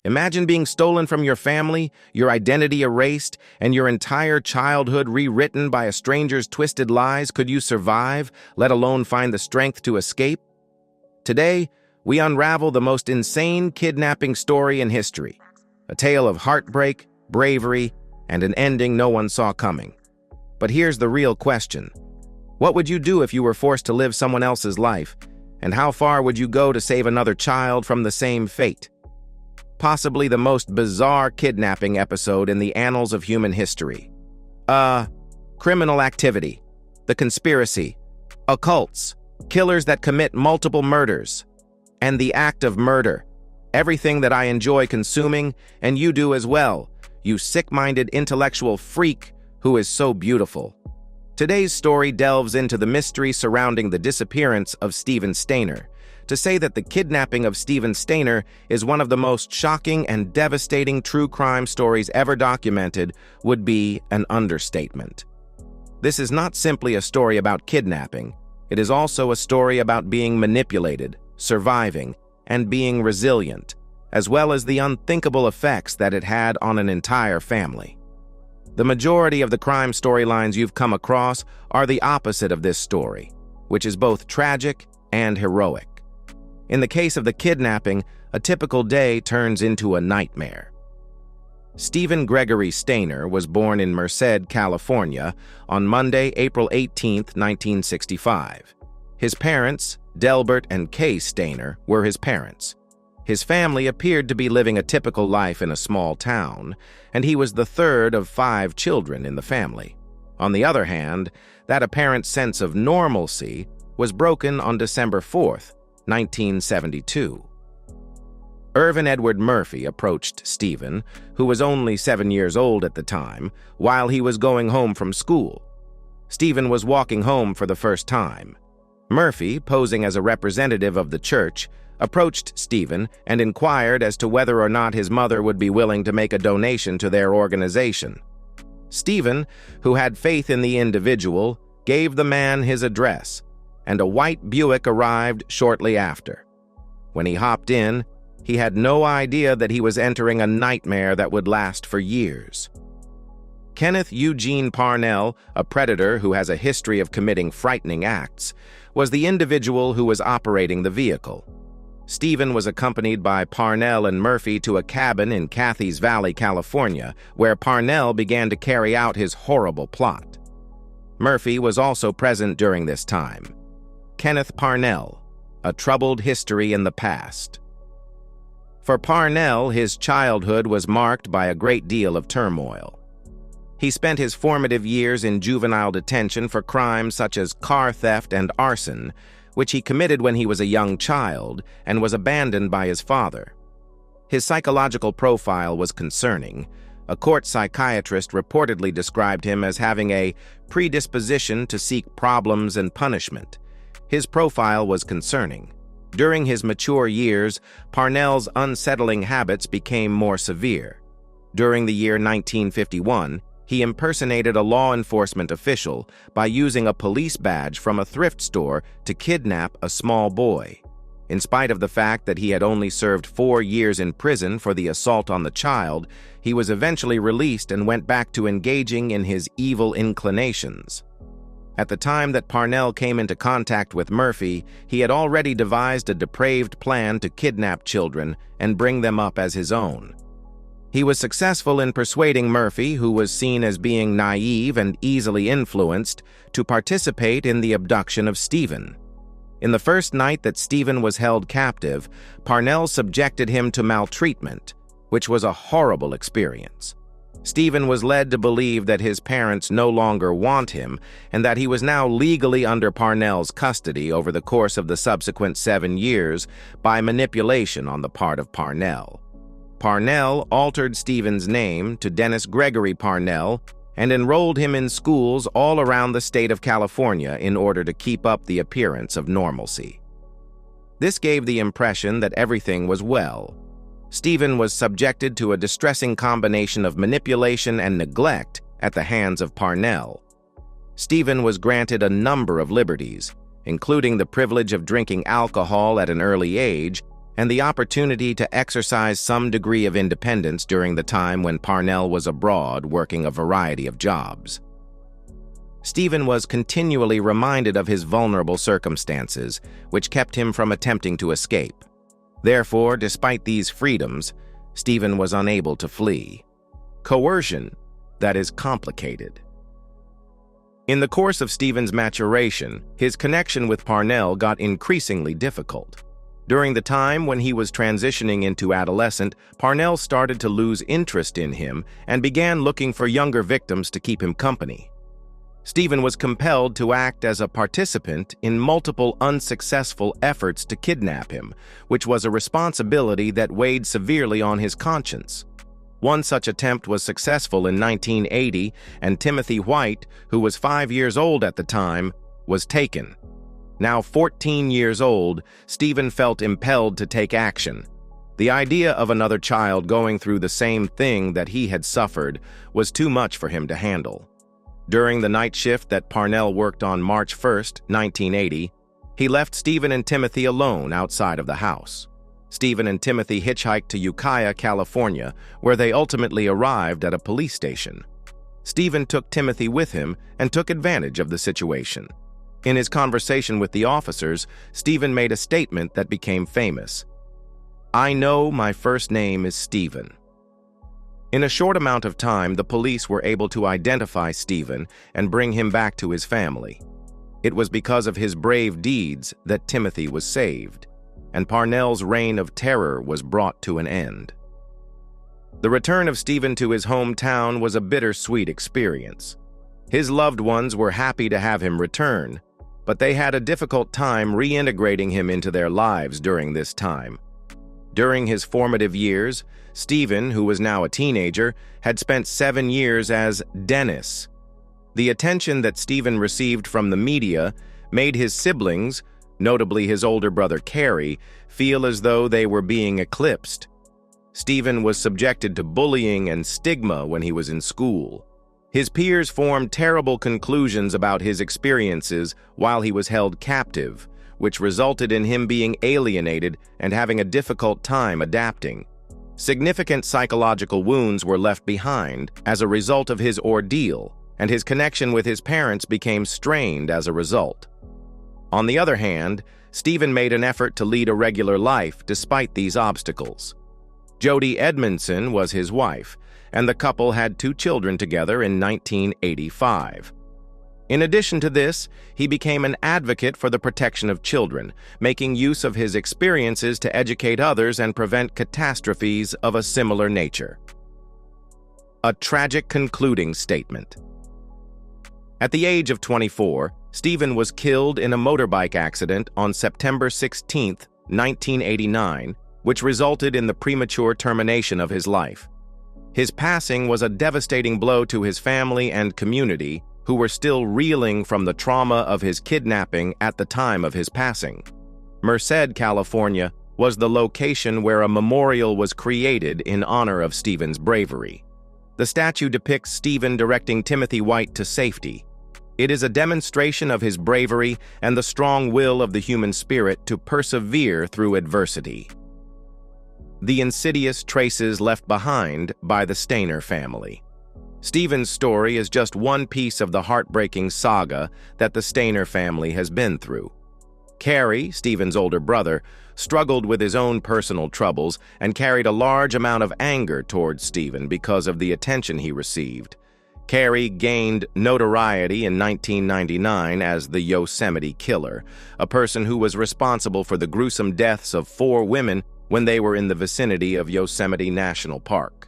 Imagine being stolen from your family, your identity erased, and your entire childhood rewritten by a stranger's twisted lies. Could you survive, let alone find the strength to escape? Today, we unravel the most insane kidnapping story in history, a tale of heartbreak, bravery, and an ending no one saw coming. But here's the real question. What would you do if you were forced to live someone else's life? And how far would you go to save another child from the same fate? Possibly the most bizarre kidnapping episode in the annals of human history. Criminal activity, the conspiracy, occults, killers that commit multiple murders, and the act of murder. Everything that I enjoy consuming, and you do as well, you sick-minded intellectual freak who is so beautiful. Today's story delves into the mystery surrounding the disappearance of Steven Stayner. To say that the kidnapping of Steven Stayner is one of the most shocking and devastating true crime stories ever documented would be an understatement. This is not simply a story about kidnapping. It is also a story about being manipulated, surviving, and being resilient, as well as the unthinkable effects that it had on an entire family. The majority of the crime storylines you've come across are the opposite of this story, which is both tragic and heroic. In the case of the kidnapping, a typical day turns into a nightmare. Steven Gregory Stayner was born in Merced, California, on Monday, April 18, 1965. His parents, Delbert and Kay Stayner, were his parents. His family appeared to be living a typical life in a small town, and he was the third of 5 children in the family. On the other hand, that apparent sense of normalcy was broken on December 4th, 1972. Irvin Edward Murphy approached Steven, who was only 7 years old at the time, while he was going home from school. Steven was walking home for the first time. Murphy, posing as a representative of the church, approached Steven and inquired as to whether or not his mother would be willing to make a donation to their organization. Steven, who had faith in the individual, gave the man his address, and a white Buick arrived shortly after. When he hopped in, he had no idea that he was entering a nightmare that would last for years. Kenneth Eugene Parnell, a predator who has a history of committing frightening acts, was the individual who was operating the vehicle. Steven was accompanied by Parnell and Murphy to a cabin in Cathy's Valley, California, where Parnell began to carry out his horrible plot. Murphy was also present during this time. Kenneth Parnell, a troubled history in the past. For Parnell, his childhood was marked by a great deal of turmoil. He spent his formative years in juvenile detention for crimes such as car theft and arson, which he committed when he was a young child and was abandoned by his father. His psychological profile was concerning. A court psychiatrist reportedly described him as having a predisposition to seek problems and punishment. His profile was concerning. During his mature years, Parnell's unsettling habits became more severe. During the year 1951, he impersonated a law enforcement official by using a police badge from a thrift store to kidnap a small boy. In spite of the fact that he had only served 4 years in prison for the assault on the child, he was eventually released and went back to engaging in his evil inclinations. At the time that Parnell came into contact with Murphy, he had already devised a depraved plan to kidnap children and bring them up as his own. He was successful in persuading Murphy, who was seen as being naive and easily influenced, to participate in the abduction of Steven. In the first night that Steven was held captive, Parnell subjected him to maltreatment, which was a horrible experience. Steven was led to believe that his parents no longer want him and that he was now legally under Parnell's custody over the course of the subsequent 7 years by manipulation on the part of Parnell. Parnell altered Steven's name to Dennis Gregory Parnell and enrolled him in schools all around the state of California in order to keep up the appearance of normalcy. This gave the impression that everything was well. Steven was subjected to a distressing combination of manipulation and neglect at the hands of Parnell. Steven was granted a number of liberties, including the privilege of drinking alcohol at an early age and the opportunity to exercise some degree of independence during the time when Parnell was abroad working a variety of jobs. Stephen was continually reminded of his vulnerable circumstances, which kept him from attempting to escape. Therefore, despite these freedoms, Stephen was unable to flee. Coercion that is complicated. In the course of Stephen's maturation, his connection with Parnell got increasingly difficult. During the time when he was transitioning into adolescent, Parnell started to lose interest in him and began looking for younger victims to keep him company. Stephen was compelled to act as a participant in multiple unsuccessful efforts to kidnap him, which was a responsibility that weighed severely on his conscience. One such attempt was successful in 1980, and Timothy White, who was 5 years old at the time, was taken. Now 14 years old, Stephen felt impelled to take action. The idea of another child going through the same thing that he had suffered was too much for him to handle. During the night shift that Parnell worked on March 1, 1980, he left Stephen and Timothy alone outside of the house. Stephen and Timothy hitchhiked to Ukiah, California, where they ultimately arrived at a police station. Stephen took Timothy with him and took advantage of the situation. In his conversation with the officers, Stephen made a statement that became famous. "I know my first name is Stephen." In a short amount of time, the police were able to identify Stephen and bring him back to his family. It was because of his brave deeds that Timothy was saved, and Parnell's reign of terror was brought to an end. The return of Stephen to his hometown was a bittersweet experience. His loved ones were happy to have him return, but they had a difficult time reintegrating him into their lives during this time. During his formative years, Stephen, who was now a teenager, had spent 7 years as Dennis. The attention that Stephen received from the media made his siblings, notably his older brother Carrie, feel as though they were being eclipsed. Stephen was subjected to bullying and stigma when he was in school. His peers formed terrible conclusions about his experiences while he was held captive, which resulted in him being alienated and having a difficult time adapting. Significant psychological wounds were left behind as a result of his ordeal, and his connection with his parents became strained as a result. On the other hand, Stephen made an effort to lead a regular life despite these obstacles. Jody Edmondson was his wife, and the couple had 2 children together in 1985. In addition to this, he became an advocate for the protection of children, making use of his experiences to educate others and prevent catastrophes of a similar nature. A tragic concluding statement. At the age of 24, Stephen was killed in a motorbike accident on September 16, 1989, which resulted in the premature termination of his life. His passing was a devastating blow to his family and community, who were still reeling from the trauma of his kidnapping at the time of his passing. Merced, California, was the location where a memorial was created in honor of Stephen's bravery. The statue depicts Stephen directing Timothy White to safety. It is a demonstration of his bravery and the strong will of the human spirit to persevere through adversity. The insidious traces left behind by the Stainer family. Stephen's story is just one piece of the heartbreaking saga that the Stainer family has been through. Carrie, Stephen's older brother, struggled with his own personal troubles and carried a large amount of anger towards Stephen because of the attention he received. Carrie gained notoriety in 1999 as the Yosemite Killer, a person who was responsible for the gruesome deaths of 4 women when they were in the vicinity of Yosemite National Park.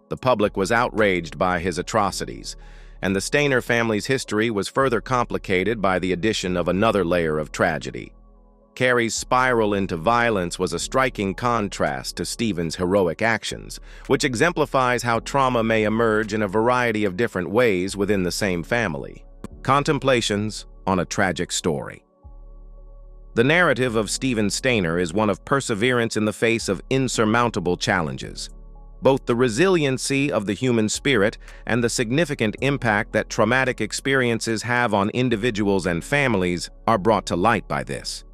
The public was outraged by his atrocities, and the Stainer family's history was further complicated by the addition of another layer of tragedy. Carrie's spiral into violence was a striking contrast to Stephen's heroic actions, which exemplifies how trauma may emerge in a variety of different ways within the same family. Contemplations on a tragic story. The narrative of Stephen Stainer is one of perseverance in the face of insurmountable challenges. Both the resiliency of the human spirit and the significant impact that traumatic experiences have on individuals and families are brought to light by this.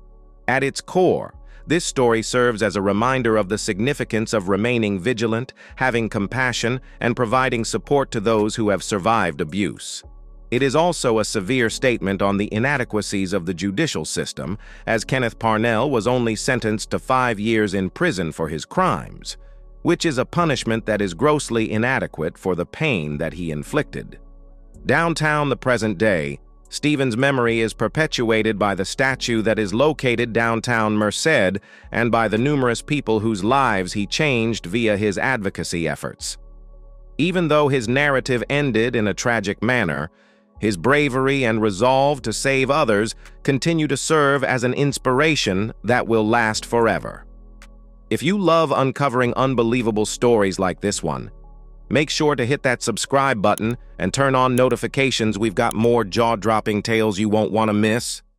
At its core, This story serves as a reminder of the significance of remaining vigilant, having compassion, and providing support to those who have survived abuse. It is also a severe statement on the inadequacies of the judicial system, as Kenneth Parnell was only sentenced to 5 years in prison for his crimes, which is a punishment that is grossly inadequate for the pain that he inflicted. Downtown the present day, Stephen's memory is perpetuated by the statue that is located downtown Merced and by the numerous people whose lives he changed via his advocacy efforts. Even though his narrative ended in a tragic manner, his bravery and resolve to save others continue to serve as an inspiration that will last forever. If you love uncovering unbelievable stories like this one, make sure to hit that subscribe button and turn on notifications. We've got more jaw-dropping tales you won't want to miss.